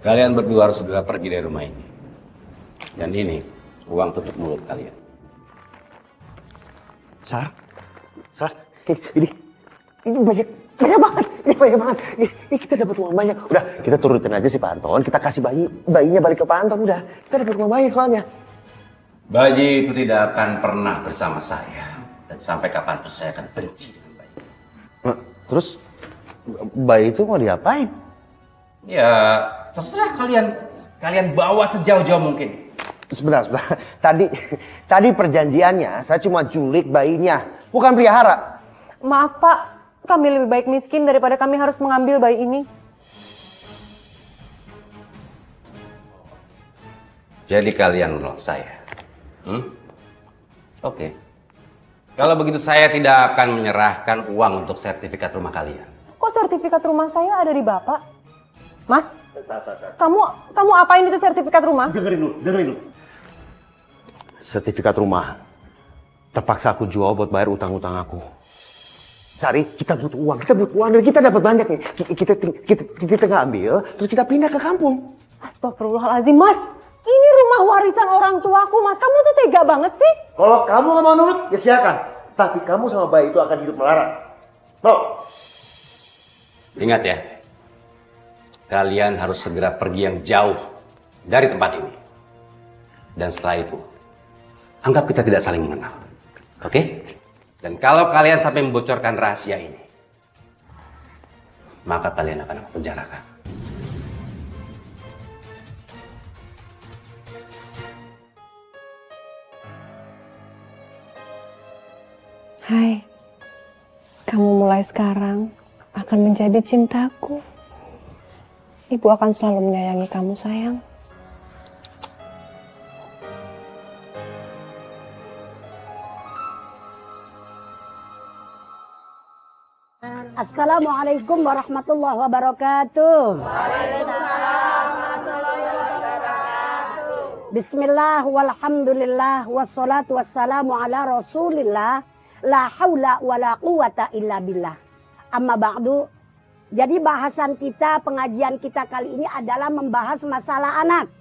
Kalian berdua harus segera pergi dari rumah ini. Dan ini uang tutup mulut kalian. Sar, ini banyak banget, ini kita dapat uang banyak. Udah, kita turutin aja si Pak Anton, kita kasih bayinya balik ke Pak Anton, udah. Kita dapat uang banyak soalnya. Bayi itu tidak akan pernah bersama saya. Dan sampai kapanpun saya akan benci dengan bayi. Nah, terus bayi itu mau diapain? Ya, terserah kalian. Kalian bawa sejauh-jauh mungkin. Sebentar. Tadi perjanjiannya saya cuma culik bayinya, bukan pelihara. Maaf Pak, kami lebih baik miskin daripada kami harus mengambil bayi ini. Jadi kalian menolak saya? Oke. Kalau begitu saya tidak akan menyerahkan uang untuk sertifikat rumah kalian. Kok sertifikat rumah saya ada di Bapak? Mas, kamu apain itu sertifikat rumah? Dengerin dulu. Sertifikat rumah terpaksa aku jual buat bayar utang-utang aku. Sari, kita butuh uang dan kita dapat banyak nih. Kita ngambil, terus kita pindah ke kampung. Astagfirullahaladzim, Mas. Ini rumah warisan orang tuaku, Mas. Kamu tuh tega banget sih. Kalau kamu gak mau nurut, ya silakan. Tapi kamu sama bayi itu akan hidup melarat. Tuh. Ingat ya, kalian harus segera pergi yang jauh dari tempat ini. Dan setelah itu, anggap kita tidak saling mengenal. Oke? Dan kalau kalian sampai membocorkan rahasia ini, maka kalian akan aku penjarakan. Hai, kamu mulai sekarang akan menjadi cintaku. Ibu akan selalu menyayangi kamu, sayang. Assalamualaikum warahmatullahi wabarakatuh. Bismillah walhamdulillah wassalatu wassalamu ala rasulillah la haula wala quwata illa billah. Amma ba'du. Jadi bahasan kita, pengajian kita kali ini adalah membahas masalah anak.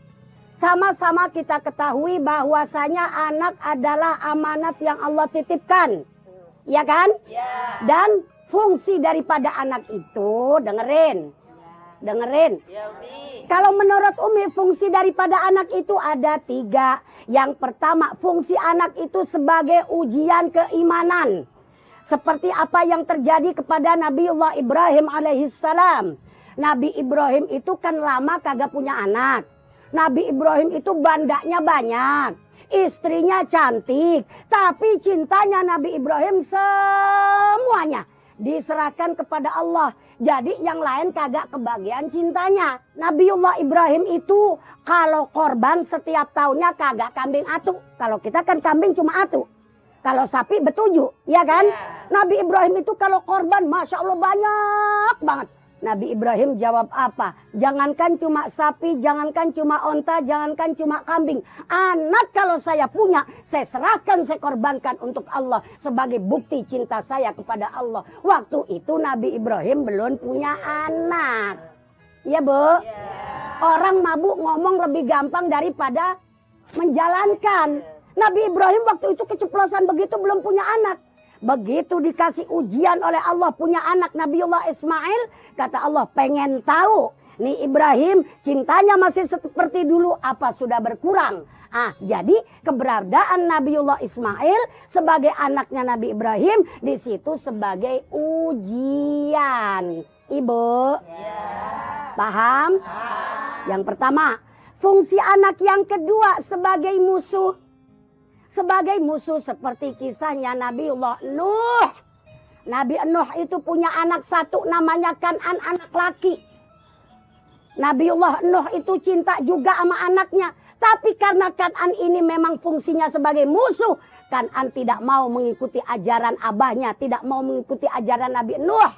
Sama-sama kita ketahui bahwasanya anak adalah amanat yang Allah titipkan. Ya kan? Ya. Dan fungsi daripada anak itu, dengerin. Kalau menurut Umi, fungsi daripada anak itu ada 3. Yang pertama, fungsi anak itu sebagai ujian keimanan. Seperti apa yang terjadi kepada Nabiullah Ibrahim alaihissalam. Nabi Ibrahim itu kan lama kagak punya anak. Nabi Ibrahim itu bandanya banyak. Istrinya cantik. Tapi cintanya Nabi Ibrahim semuanya diserahkan kepada Allah. Jadi yang lain kagak kebagian cintanya. Nabiullah Ibrahim itu kalau korban setiap tahunnya kagak kambing atu. Kalau kita kan kambing cuma atu. Kalau sapi betujuh, ya kan? Nabi Ibrahim itu kalau korban Masya Allah banyak banget. Nabi Ibrahim jawab apa? Jangankan cuma sapi, jangankan cuma onta, jangankan cuma kambing. Anak kalau saya punya, saya serahkan, saya korbankan untuk Allah. Sebagai bukti cinta saya kepada Allah. Waktu itu Nabi Ibrahim belum punya anak. Ya Bu? Orang mabuk ngomong lebih gampang daripada menjalankan. Nabi Ibrahim waktu itu keceplosan begitu belum punya anak. Begitu dikasih ujian oleh Allah punya anak Nabiullah Ismail. Kata Allah, pengen tahu nih Ibrahim cintanya masih seperti dulu apa sudah berkurang. Jadi keberadaan Nabiullah Ismail sebagai anaknya Nabi Ibrahim di situ sebagai ujian. Ibu paham? Yang pertama, fungsi anak yang kedua sebagai musuh. Sebagai musuh seperti kisahnya Nabiullah Nuh. Nabi Nuh itu punya anak satu namanya Kan'an, anak laki. Nabiullah Nuh itu cinta juga sama anaknya. Tapi karena Kan'an ini memang fungsinya sebagai musuh. Kan'an tidak mau mengikuti ajaran abahnya. Tidak mau mengikuti ajaran Nabi Nuh.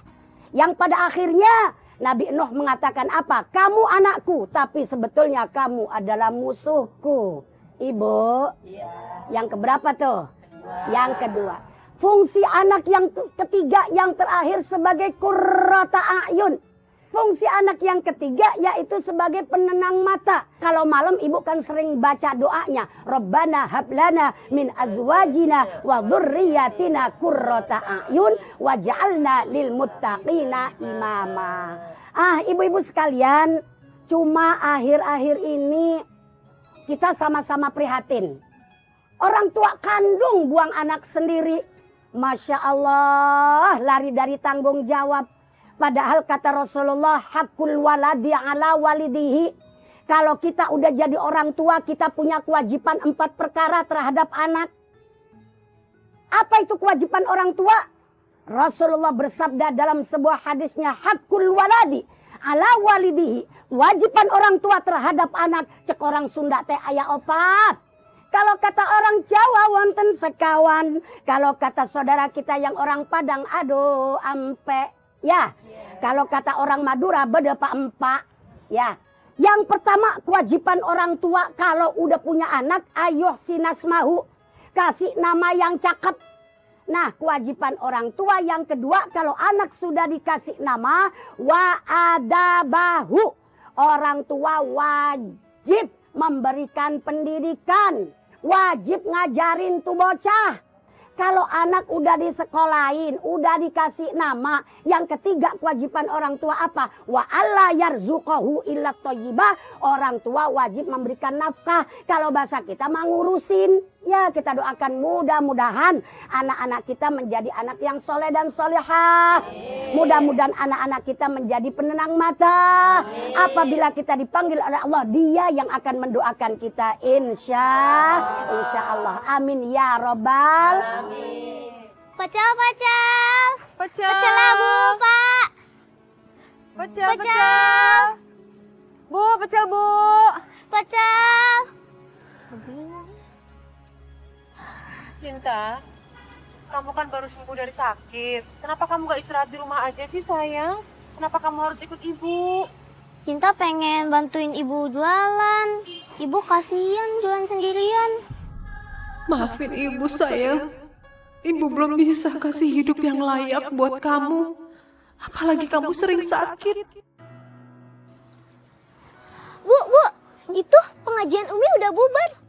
Yang pada akhirnya Nabi Nuh mengatakan apa? Kamu anakku tapi sebetulnya kamu adalah musuhku. Ibu, yang keberapa tuh? Yang kedua. Fungsi anak yang ketiga, yang terakhir sebagai qurrata a'yun. Fungsi anak yang ketiga yaitu sebagai penenang mata. Kalau malam ibu kan sering baca doanya. Rabbana hablana min azwajina wa dzurriyyatina qurrata a'yun waj'alna lil muttaqina imama. Ibu-ibu sekalian, cuma akhir-akhir ini kita sama-sama prihatin. Orang tua kandung buang anak sendiri. Masya Allah, lari dari tanggung jawab. Padahal kata Rasulullah, hakul waladi ala walidihi. Kalau kita udah jadi orang tua, kita punya kewajiban 4 perkara terhadap anak. Apa itu kewajiban orang tua? Rasulullah bersabda dalam sebuah hadisnya, hakul waladi ala walidihi. Kewajiban orang tua terhadap anak. Cek orang Sunda teh aya opat. Kalau kata orang Jawa wonten sekawan. Kalau kata saudara kita yang orang Padang, aduh ampe. Ya, kalau kata orang Madura beda pak empak. Ya, yang pertama kewajiban orang tua kalau udah punya anak, ayuh sinasmahu, kasih nama yang cakep. Nah, kewajiban orang tua yang kedua kalau anak sudah dikasih nama, wa adabahu, orang tua wajib memberikan pendidikan, wajib ngajarin tuh bocah. Kalau anak udah disekolahin, udah dikasih nama. Yang ketiga kewajiban orang tua apa? Wa alla yarzuqahu illa thayyibah. Orang tua wajib memberikan nafkah. Kalau bahasa kita mengurusin. Ya kita doakan mudah-mudahan anak-anak kita menjadi anak yang soleh dan solehah. Mudah-mudahan anak-anak kita menjadi penenang mata. Apabila kita dipanggil oleh Allah, Dia yang akan mendoakan kita. Insya Allah. Amin ya robbal. Pecel, pecel. Pecel. Pecel lah, Bu, Pak. Pecel, pecel. Bu, pecel, Bu. Pecel. Cinta, kamu kan baru sembuh dari sakit. Kenapa kamu gak istirahat di rumah aja sih, sayang? Kenapa kamu harus ikut ibu? Cinta pengen bantuin ibu jualan. Ibu kasihan jualan sendirian. Maafin ibu sayang. Ibu belum bisa kasih hidup yang layak buat kamu. Apalagi kamu sering sakit. Bu, itu pengajian Umi udah bubar.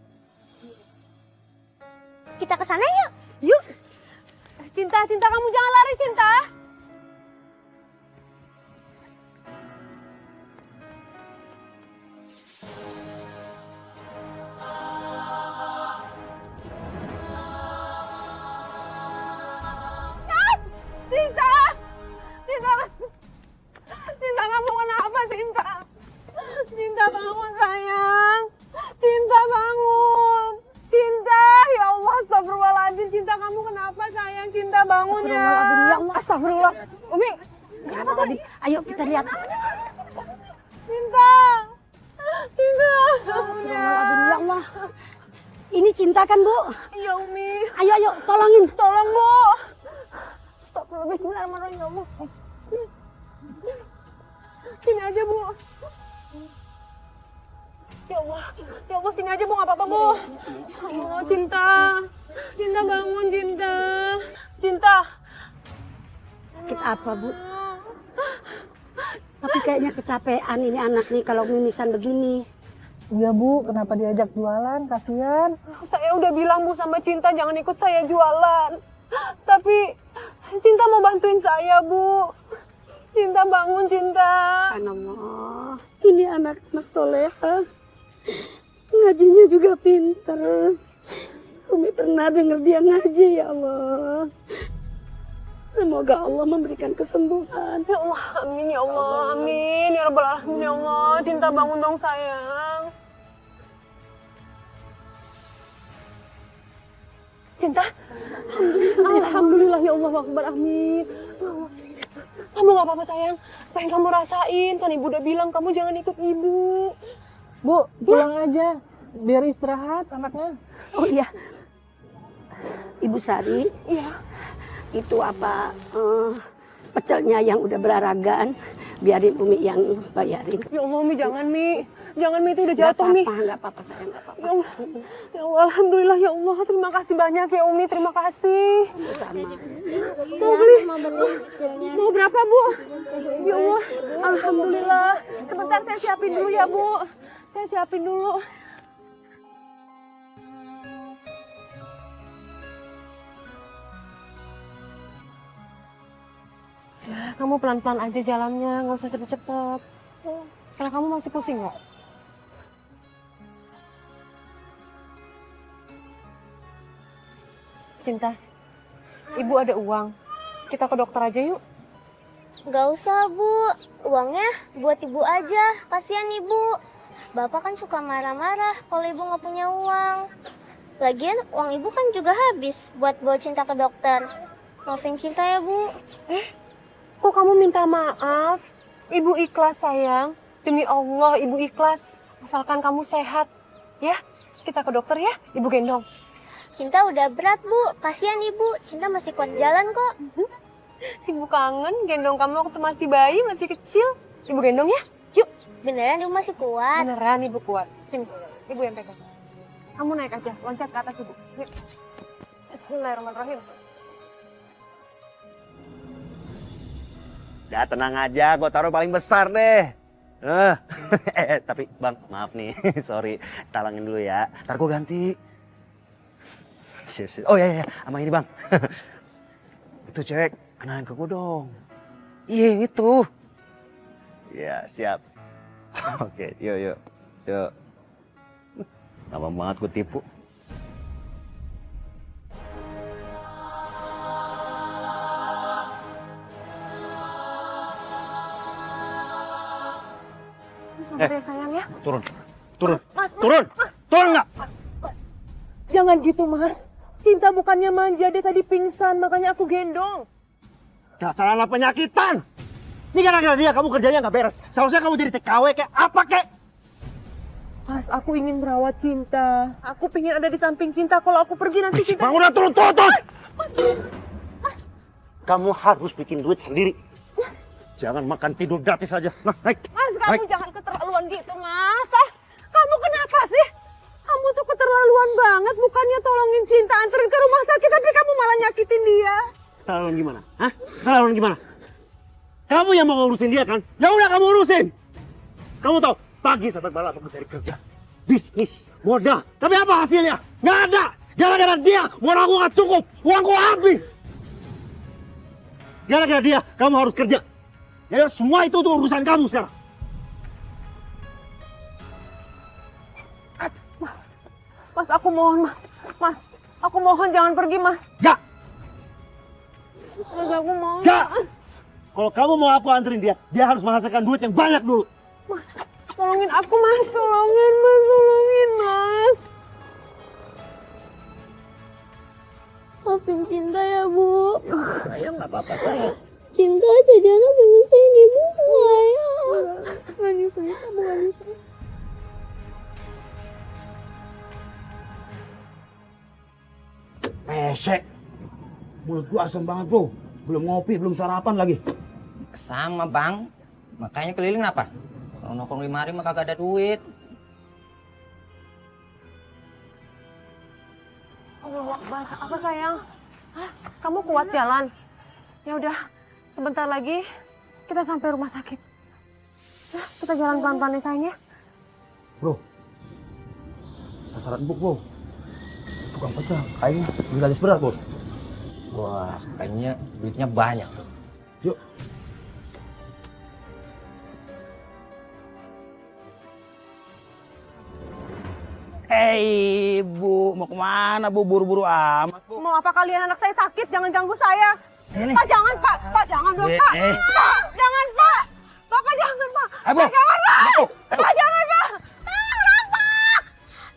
Kita ke sana yuk. Yuk. Cinta, kamu jangan lari, Cinta. Cinta, kamu kenapa, Cinta? Cinta, bangun, sayang. Cinta, bangun. Cinta, ya Allah, astagfirullahaladzim. Cinta, kamu kenapa, sayang? Cinta, bangun ya. Astagfirullahaladzim, ya Allah, astagfirullah. Umi, Kenapa tadi? Ayo kita lihat. Cinta. Cinta, bangun ya. Astagfirullahaladzim, ya Allah. Ini Cinta kan, Bu? Iya, Umi. Ayo, tolongin. Tolong, Bu. Astagfirullah, bismillahirrahmanirrahim, ya Allah. Sini aja, Bu. Ya Allah, sini aja, Bu, nggak apa-apa, Bu. Ya Allah, Cinta. Cinta, bangun, Cinta. Cinta. Sakit apa, Bu? Tapi kayaknya kecapean ini anak nih kalau mimisan begini. Iya, Bu, kenapa diajak jualan? Kasihan. Saya udah bilang, Bu, sama Cinta jangan ikut saya jualan. Tapi Cinta mau bantuin saya, Bu. Cinta, bangun, Cinta. Subhanallah, ini anak-anak soleha. Ngajinya juga pinter. Umi pernah denger dia ngaji, ya Allah. Semoga Allah memberikan kesembuhan. Ya Allah, amin ya Allah, amin ya Rabbal Alamin ya Allah. Cinta, bangun dong sayang. Cinta, alhamdulillah ya Allah Akbar, amin. Kamu gak apa-apa sayang, apa yang kamu rasain? Kan ibu udah bilang kamu jangan ikut ibu. Bu, pulang aja, biar istirahat anaknya. Oh iya, Ibu Sari. Iya. Itu apa, pecelnya yang udah beraragan, biarin Umi yang bayarin. Ya Allah, Mi, jangan, Mi. Jangan, Mi, itu udah Nggak jatuh, Mi. apa-apa, nggak apa-apa sayang, nggak apa-apa. Ya Allah. Ya Allah, alhamdulillah ya Allah. Terima kasih banyak ya Umi, terima kasih. Sama. Mau beli? Mau berapa, Bu? Ya Allah, alhamdulillah. Sebentar saya siapin dulu ya, Bu. Saya siapin dulu. Ya, kamu pelan-pelan aja jalannya, nggak usah cepet-cepet. Karena kamu masih pusing nggak? Cinta, Ibu ada uang. Kita ke dokter aja yuk. Gak usah, Bu. Uangnya buat Ibu aja. Kasihan Ibu. Bapak kan suka marah-marah kalau Ibu nggak punya uang. Lagian uang Ibu kan juga habis buat bawa Cinta ke dokter. Maafin Cinta ya, Bu. Kok kamu minta maaf? Ibu ikhlas sayang. Demi Allah, Ibu ikhlas. Asalkan kamu sehat. Ya, kita ke dokter ya. Ibu gendong. Cinta udah berat, Bu. Kasihan Ibu. Cinta masih kuat jalan kok. Ibu kangen gendong kamu waktu masih bayi, masih kecil. Ibu gendong ya. Yuk. Beneran Ibu masih kuat. Beneran Ibu kuat. Sini, Ibu yang pegang. Kamu naik aja, loncat ke atas Ibu. Yuk. Bismillahirrahmanirrahim. Udah tenang aja, gue taruh paling besar deh. Tapi bang, maaf nih, sorry. Talangin dulu ya, ntar gue ganti. Oh iya, sama ini bang. Itu cewek, kenalin ke gue dong. Iya, yang itu. Iya, siap. Oke, yuk. Lama banget gue tipu. Sabar ya sayang ya. Turun. Mas, Turun nggak? Jangan gitu Mas. Cinta bukannya manja, dia tadi pingsan, makanya aku gendong. Dasar anak penyakitan. Ini gara-gara dia kamu kerjanya nggak beres. Seharusnya kamu jadi TKW kayak apa kek? Mas, aku ingin merawat Cinta. Aku pengen ada di samping Cinta. Kalau aku pergi nanti Bisik Cinta... bang, udah turun. Kamu harus bikin duit sendiri. Jangan makan tidur gratis aja. Nah, naik. Mas, kamu jangan keterlaluan gitu, Mas. Kamu kenapa sih? Kamu tuh keterlaluan banget. Bukannya tolongin Cinta, anterin ke rumah sakit, tapi kamu malah nyakitin dia. Keterlaluan gimana? Hah? Keterlaluan gimana? Kamu yang mau ngurusin dia kan? Ya udah kamu urusin. Kamu tahu, pagi sampai malam aku cari kerja. Bisnis, modal. Tapi apa hasilnya? Nggak ada. Gara-gara dia, modal aku nggak cukup. Uangku habis. Gara-gara dia, kamu harus kerja. Jadi semua itu tuh urusan kamu sekarang. Mas, aku mohon, Mas. Mas, aku mohon jangan pergi, Mas. Gak. Mas, aku mohon. Gak. Kalau kamu mau aku anterin dia harus menghasilkan duit yang banyak dulu. Mas, tolongin aku, Mas. Tolongin, Mas. Maafin Cinta ya, Bu. Sayang nggak apa-apa sayang. Cinta jadi anak yang ngusahin Ibu sayang. Gak nyusahin, kamu gak nyusahin. Pesek. Mulut gua asam banget, Bro. Belum ngopi, belum sarapan lagi. Sama bang, makanya keliling apa? Kalau nongkrong 5 hari mah kagak ada duit. Allah Akbar. Apa sayang? Hah? Kamu kuat jalan? Ya udah, sebentar lagi kita sampai rumah sakit. Nah, kita jalan pelan-pelan ya sayang ya. Bro. Sasaran empuk, Bro. Tukang pecel, kayaknya habis berat, Bro. Wah, kayaknya duitnya banyak tuh. Yuk. Hei, Bu, mau kemana, Bu? Buru-buru amat, Bu. Mau apa kalian, anak saya sakit, jangan ganggu saya. Pak, jangan, Pak. Pak, jangan dong, Pak. Pak, jangan, Pak. Bapak jangan, Pak. Ayo, Bu. Pak, jangan, Pak. Ayo. Pak, jangan, Pak. Tolong, Pak.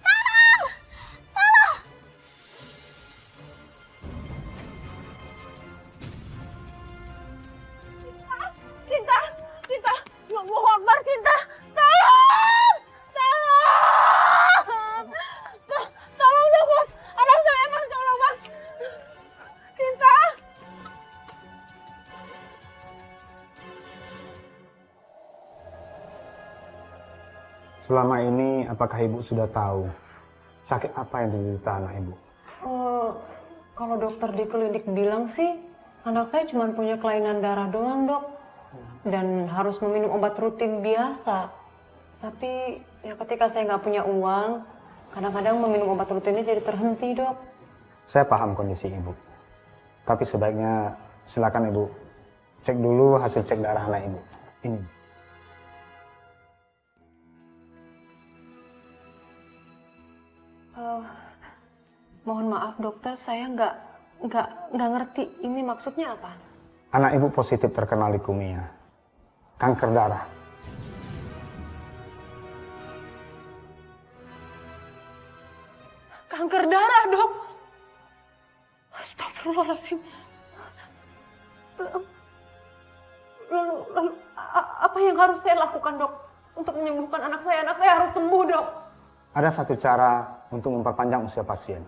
Tolong. Tolong. Cinta. Cinta. Ya Allah Akbar, Cinta. Tolong. Tolong. Tolong dong, Mas. Anak saya, Mas. Tolong, Mas. Cinta. Selama ini apakah ibu sudah tahu sakit apa yang diderita anak ibu? Kalau dokter di klinik bilang sih, anak saya cuma punya kelainan darah doang, Dok. Dan harus meminum obat rutin biasa. Tapi ya ketika saya nggak punya uang, kadang-kadang meminum obat rutinnya jadi terhenti, Dok. Saya paham kondisi ibu. Tapi sebaiknya silakan ibu cek dulu hasil cek darah anak ibu. Ini. Mohon maaf, dokter, saya nggak ngerti ini maksudnya apa. Anak ibu positif terkena leukemia, kanker darah. Kanker darah, Dok. Astagfirullahaladzim. Lalu apa yang harus saya lakukan, Dok, untuk menyembuhkan anak saya? Anak saya harus sembuh, Dok. Ada satu cara untuk memperpanjang usia pasien,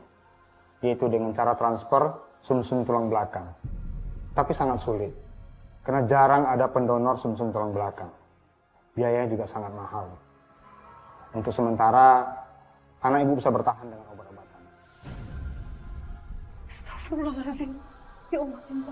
yaitu dengan cara transfer sumsum tulang belakang. Tapi sangat sulit, karena jarang ada pendonor sumsum tulang belakang. Biayanya juga sangat mahal. Untuk sementara, anak ibu bisa bertahan dengan obat-obatan. Astagfirullahaladzim. Ya Allah, cinta.